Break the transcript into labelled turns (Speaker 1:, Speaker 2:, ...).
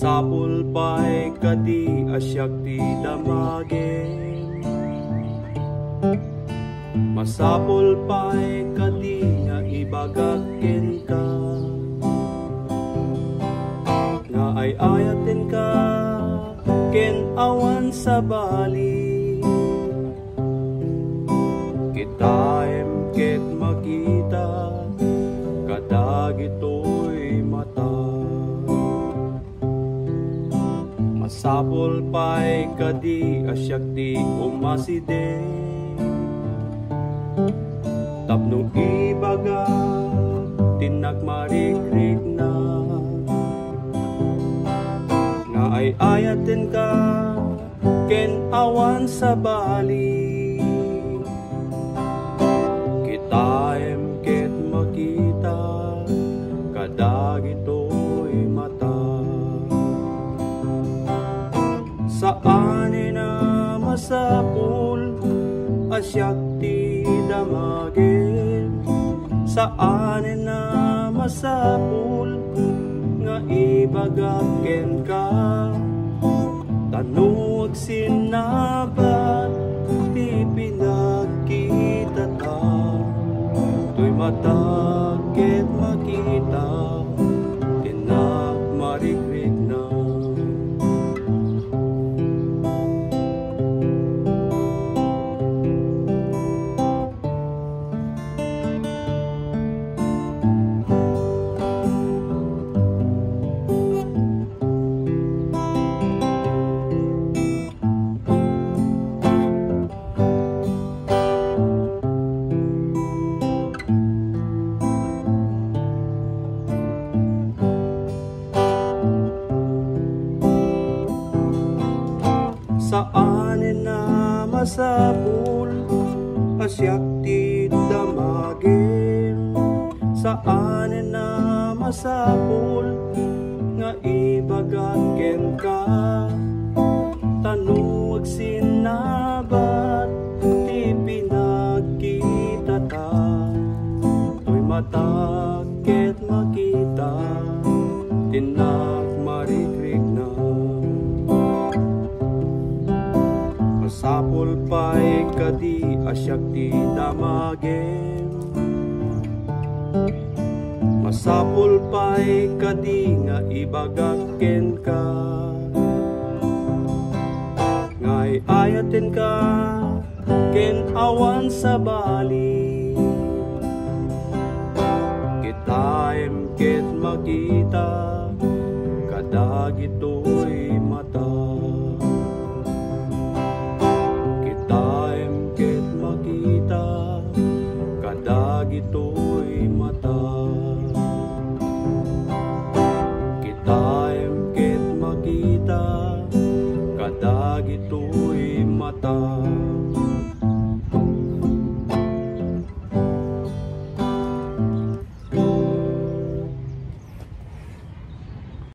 Speaker 1: Masapul pa'y kadi asyak ti damagin. Masapul pa'y kadi nga ibagakin ka, nga ay ayatin ka ken awan sa bali. Kitaem ket makita kadag ito'y mata. Masapul pa'y kadi asyak ti umaside, tapno ibaga tinagmarikrik na, nga ay ayatin ka ken awan sa bali. Kitaem ket makita kadag ito'y mata. Saan na masapul asyak ti damagin, saan na masapul nga ibagaken ka, tanuag sinabat ti pinagkita ta, to'y mata ket makita tinagmarikrik na. Saan na masapul asyak ti damagin, saan na masapul nga ibagaken ka, tanuag sinabat ti pinagkita ta, to'y mata ket makita tinagmarikrik na. Masapul pa'y kadi asyak ti damagin, masapul pa'y kadi nga ibagaken ka, nga'y ayatin ka ken awan sa bali.